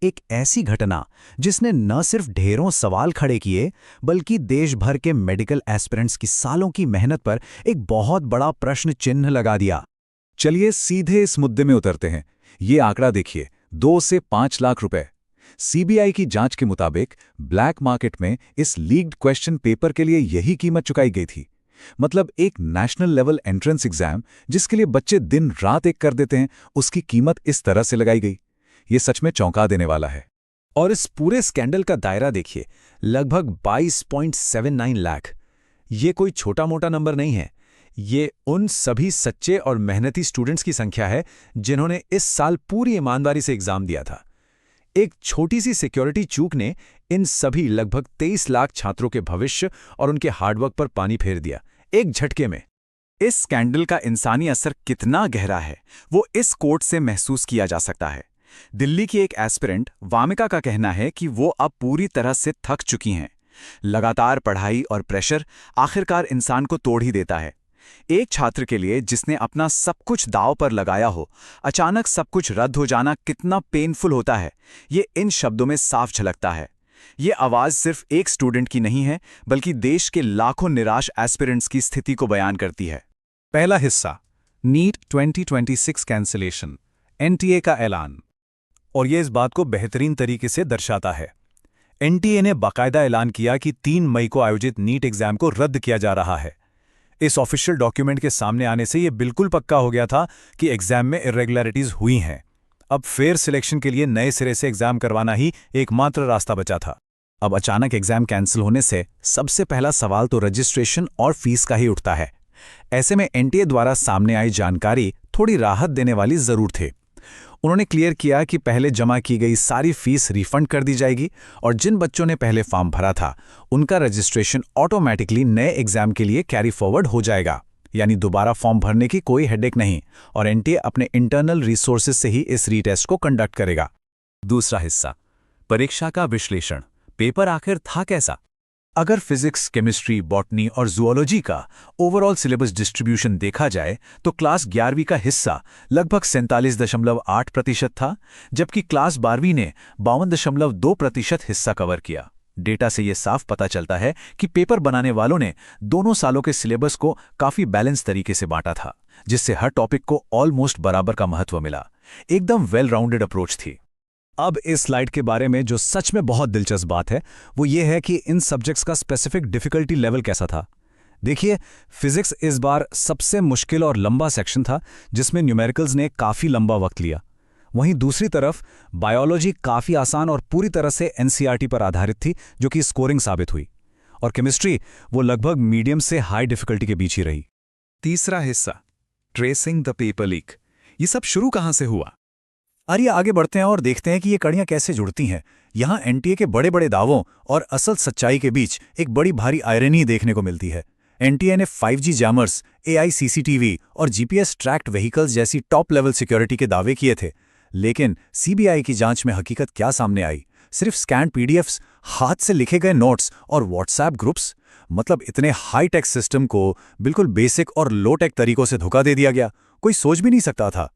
एक ऐसी घटना जिसने न सिर्फ ढेरों सवाल खड़े किए बल्कि देश भर के मेडिकल एस्पिरेंट्स की सालों की मेहनत पर एक बहुत बड़ा प्रश्न चिन्ह लगा दिया। चलिए सीधे इस मुद्दे में उतरते हैं। ये आंकड़ा देखिए, 2 से 5 लाख रुपए। सीबीआई की जांच के मुताबिक ब्लैक मार्केट में इस लीक्ड क्वेश्चन पेपर के लिए यही कीमत चुकाई गई थी। मतलब एक नेशनल लेवल एंट्रेंस एग्जाम जिसके लिए बच्चे दिन रात एक कर देते हैं, उसकी कीमत इस तरह से लगाई गई। ये सच में चौंका देने वाला है। और इस पूरे स्कैंडल का दायरा देखिए, लगभग 22.79 लाख। ये कोई छोटा मोटा नंबर नहीं है। ये उन सभी सच्चे और मेहनती स्टूडेंट्स की संख्या है जिन्होंने इस साल पूरी ईमानदारी से एग्जाम दिया था। एक छोटी सी सिक्योरिटी चूक ने इन सभी लगभग 23 लाख छात्रों के भविष्य और उनके हार्डवर्क पर पानी फेर दिया, एक झटके में। इस स्कैंडल का इंसानी असर कितना गहरा है वो इस कोर्ट से महसूस किया जा सकता है। दिल्ली की एक एस्पिरेंट वामिका का कहना है कि वो अब पूरी तरह से थक चुकी हैं। लगातार पढ़ाई और प्रेशर आखिरकार इंसान को तोड़ ही देता है। एक छात्र के लिए जिसने अपना सब कुछ दांव पर लगाया हो, अचानक सब कुछ रद्द हो जाना कितना पेनफुल होता है, ये इन शब्दों में साफ झलकता है। ये आवाज सिर्फ एक स्टूडेंट की नहीं है बल्कि देश के लाखों निराश एस्पिरेंट्स की स्थिति को बयान करती है। पहला हिस्सा, नीट 2026 कैंसिलेशन, एनटीए का ऐलान। और ये इस बात को बेहतरीन तरीके से दर्शाता है। एनटीए ने बाकायदा ऐलान किया कि 3 मई को आयोजित नीट एग्जाम को रद्द किया जा रहा है। इस ऑफिशियल डॉक्यूमेंट के सामने आने से यह बिल्कुल पक्का हो गया था कि एग्जाम में इरेगुलरिटीज हुई हैं। अब फेयर सिलेक्शन के लिए नए सिरे से एग्जाम करवाना ही एकमात्र रास्ता बचा था। अब अचानक एग्जाम कैंसिल होने से सबसे पहला सवाल तो रजिस्ट्रेशन और फीस का ही उठता है। ऐसे में एनटीए द्वारा सामने आई जानकारी थोड़ी राहत देने वाली जरूर थी। उन्होंने क्लियर किया कि पहले जमा की गई सारी फीस रिफंड कर दी जाएगी और जिन बच्चों ने पहले फॉर्म भरा था उनका रजिस्ट्रेशन ऑटोमेटिकली नए एग्जाम के लिए कैरी फॉरवर्ड हो जाएगा। यानी दोबारा फॉर्म भरने की कोई हेडेक नहीं और एनटीए अपने इंटरनल रिसोर्सेज से ही इस रीटेस्ट को कंडक्ट करेगा। दूसरा हिस्सा, परीक्षा का विश्लेषण। पेपर आखिर था कैसा? अगर फिजिक्स, केमिस्ट्री, बॉटनी और जूलॉजी का ओवरऑल सिलेबस डिस्ट्रीब्यूशन देखा जाए तो क्लास 11वीं का हिस्सा लगभग 47.8% था, जबकि क्लास 12वीं ने 52.2% हिस्सा कवर किया। डेटा से यह साफ पता चलता है कि पेपर बनाने वालों ने दोनों सालों के सिलेबस को काफी बैलेंस तरीके से बांटा था, जिससे हर टॉपिक को ऑलमोस्ट बराबर का महत्व मिला। एकदम वेल राउंडेड अप्रोच थी। अब इस स्लाइड के बारे में जो सच में बहुत दिलचस्प बात है वो ये है कि इन सब्जेक्ट्स का स्पेसिफिक डिफिकल्टी लेवल कैसा था। देखिए, फिजिक्स इस बार सबसे मुश्किल और लंबा सेक्शन था जिसमें न्यूमेरिकल्स ने काफ़ी लंबा वक्त लिया। वहीं दूसरी तरफ बायोलॉजी काफ़ी आसान और पूरी तरह से एनसीईआरटी पर आधारित थी, जो कि स्कोरिंग साबित हुई। और केमिस्ट्री वो लगभग मीडियम से हाई डिफिकल्टी के बीच ही रही। तीसरा हिस्सा, ट्रेसिंग द पेपर लीक। ये सब शुरू कहाँ से हुआ? आइए आगे बढ़ते हैं और देखते हैं कि ये कड़ियां कैसे जुड़ती हैं। यहाँ एनटीए के बड़े बड़े दावों और असल सच्चाई के बीच एक बड़ी भारी आयरनी देखने को मिलती है। एनटीए ने 5G जैमर्स, एआई सीसीटीवी और जीपीएस ट्रैक्ड व्हीकल्स जैसी टॉप लेवल सिक्योरिटी के दावे किए थे, लेकिन सीबीआई की जांच में हकीकत क्या सामने आई? सिर्फ स्कैन पीडीएफ्स, हाथ से लिखे गए नोट्स और व्हाट्सएप ग्रुप्स। मतलब इतने हाई टेक सिस्टम को बिल्कुल बेसिक और लो टेक तरीकों से धोखा दे दिया गया। कोई सोच भी नहीं सकता था।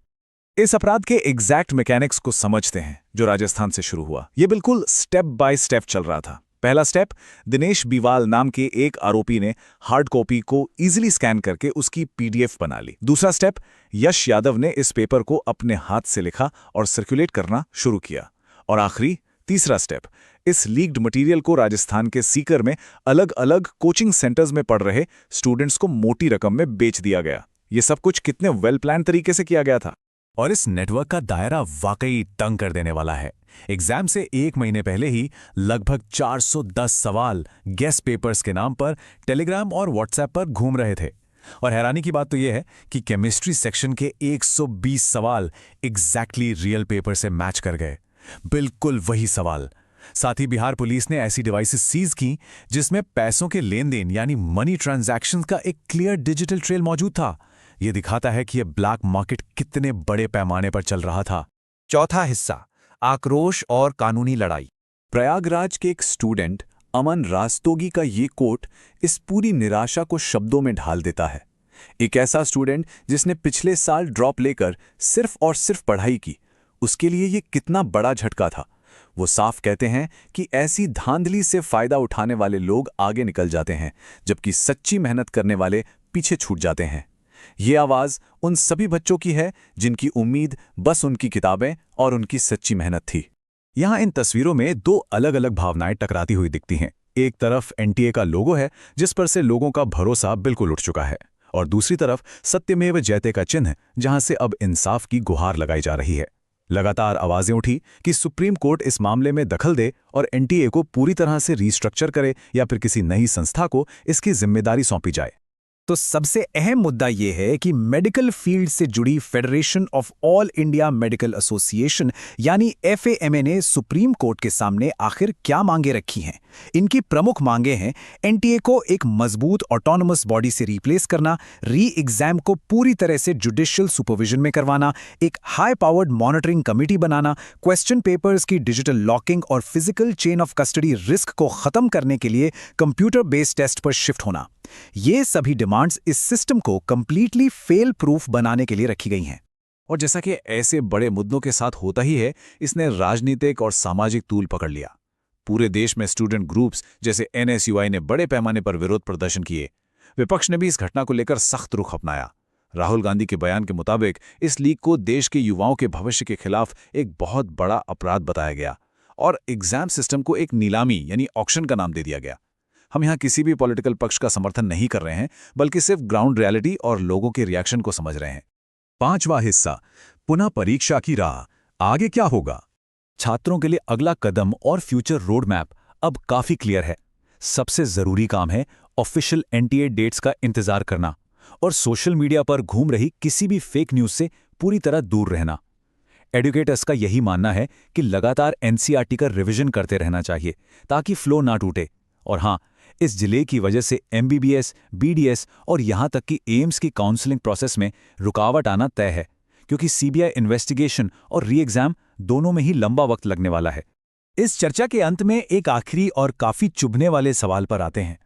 इस अपराध के एग्जैक्ट मैकेनिक्स को समझते हैं जो राजस्थान से शुरू हुआ। ये बिल्कुल स्टेप बाय स्टेप चल रहा था। पहला स्टेप, दिनेश बीवाल नाम के एक आरोपी ने हार्ड कॉपी को इजीली स्कैन करके उसकी पीडीएफ बना ली। दूसरा स्टेप, यश यादव ने इस पेपर को अपने हाथ से लिखा और सर्कुलेट करना शुरू किया। और आखिरी तीसरा स्टेप, इस लीक्ड मटेरियल को राजस्थान के सीकर में अलग अलग कोचिंग सेंटर्स में पढ़ रहे स्टूडेंट्स को मोटी रकम में बेच दिया गया। ये सब कुछ कितने वेल प्लान तरीके से किया गया था। और इस नेटवर्क का दायरा वाकई तंग कर देने वाला है। एग्जाम से 1 महीने पहले ही लगभग 410 सवाल गेस्ट पेपर्स के नाम पर टेलीग्राम और व्हाट्सएप पर घूम रहे थे। और हैरानी की बात तो यह है कि केमिस्ट्री सेक्शन के 120 सवाल एग्जैक्टली रियल पेपर से मैच कर गए। बिल्कुल वही सवाल। साथ ही बिहार पुलिस ने ऐसी डिवाइसेस सीज की जिसमें पैसों के लेन देन यानी मनी ट्रांजैक्शंस का एक क्लियर डिजिटल ट्रेल मौजूद था। यह दिखाता है कि यह ब्लैक मार्केट कितने बड़े पैमाने पर चल रहा था। चौथा हिस्सा, आक्रोश और कानूनी लड़ाई। प्रयागराज के एक स्टूडेंट अमन रास्तोगी का ये कोट इस पूरी निराशा को शब्दों में ढाल देता है। एक ऐसा स्टूडेंट जिसने पिछले साल ड्रॉप लेकर सिर्फ और सिर्फ पढ़ाई की, उसके लिए ये कितना बड़ा झटका था। वो साफ कहते हैं कि ऐसी धांधली से फायदा उठाने वाले लोग आगे निकल जाते हैं, जबकि सच्ची मेहनत करने वाले पीछे छूट जाते हैं। ये आवाज़ उन सभी बच्चों की है जिनकी उम्मीद बस उनकी किताबें और उनकी सच्ची मेहनत थी। यहाँ इन तस्वीरों में दो अलग-अलग भावनाएं टकराती हुई दिखती हैं। एक तरफ एनटीए का लोगो है, जिस पर से लोगों का भरोसा बिल्कुल उठ चुका है, और दूसरी तरफ सत्यमेव जयते का चिन्ह, जहां से अब इंसाफ की गुहार लगाई जा रही है। लगातार आवाजें उठी कि सुप्रीम कोर्ट इस मामले में दखल दे और एनटीए को पूरी तरह से रीस्ट्रक्चर करे या फिर किसी नई संस्था को इसकी जिम्मेदारी सौंपी जाए। तो सबसे अहम मुद्दा यह है कि मेडिकल फील्ड से जुड़ी federation of all India medical association यानी FAMA ने सुप्रीम कोर्ट के सामने आखिर क्या मांगे रखी हैं। इनकी प्रमुख मांगे हैं एनटीए को एक मजबूत ऑटोनोमस बॉडी से रिप्लेस करना, री एग्जाम को पूरी तरह से जुडिशियल सुपरविजन में करवाना, एक हाई पावर्ड मॉनिटरिंग कमेटी बनाना, क्वेश्चन पेपर्स की डिजिटल लॉकिंग और physical chain of custody risk को खत्म करने के लिए कंप्यूटर बेस्ड टेस्ट पर शिफ्ट होना। ये सभी डिमांड्स इस सिस्टम को कंप्लीटली फेल प्रूफ बनाने के लिए रखी गई हैं। और जैसा कि ऐसे बड़े मुद्दों के साथ होता ही है, इसने राजनीतिक और सामाजिक तूल पकड़ लिया। पूरे देश में स्टूडेंट ग्रुप्स जैसे NSUI ने बड़े पैमाने पर विरोध प्रदर्शन किए। विपक्ष ने भी इस घटना को लेकर सख्त रुख अपनाया। राहुल गांधी के बयान के मुताबिक इस लीक को देश के युवाओं के भविष्य के खिलाफ एक बहुत बड़ा अपराध बताया गया और एग्जाम सिस्टम को एक नीलामी यानी ऑक्शन का नाम दे दिया गया। हम यहाँ किसी भी पॉलिटिकल पक्ष का समर्थन नहीं कर रहे हैं, बल्कि सिर्फ ग्राउंड रियलिटी और लोगों के रिएक्शन को समझ रहे हैं। 5वां हिस्सा, पुनः परीक्षा की राह, आगे क्या होगा? छात्रों के लिए अगला कदम और फ्यूचर रोड मैप अब काफी क्लियर है। सबसे जरूरी काम है ऑफिशियल एनटीए डेट्स का इंतजार करना और सोशल मीडिया पर घूम रही किसी भी फेक न्यूज से पूरी तरह दूर रहना। एडुकेटर्स का यही मानना है कि लगातार एनसीईआरटी का रिवीजन करते रहना चाहिए ताकि फ्लो ना टूटे। और हाँ, इस डिले की वजह से MBBS, BDS और यहां तक कि एम्स की काउंसलिंग प्रोसेस में रुकावट आना तय है, क्योंकि CBI इन्वेस्टिगेशन और री एग्जाम दोनों में ही लंबा वक्त लगने वाला है। इस चर्चा के अंत में एक आखिरी और काफी चुभने वाले सवाल पर आते हैं।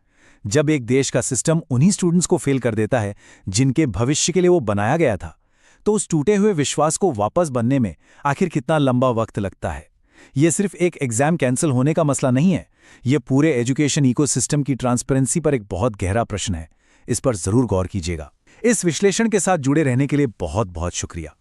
जब एक देश का सिस्टम उन्हीं स्टूडेंट्स को फेल कर देता है जिनके भविष्य के लिए वो बनाया गया था, तो उस टूटे हुए विश्वास को वापस बनने में आखिर कितना लंबा वक्त लगता है? ये सिर्फ एक एग्जाम कैंसिल होने का मसला नहीं है, ये पूरे एजुकेशन इकोसिस्टम की ट्रांसपेरेंसी पर एक बहुत गहरा प्रश्न है। इस पर जरूर गौर कीजिएगा। इस विश्लेषण के साथ जुड़े रहने के लिए बहुत बहुत शुक्रिया।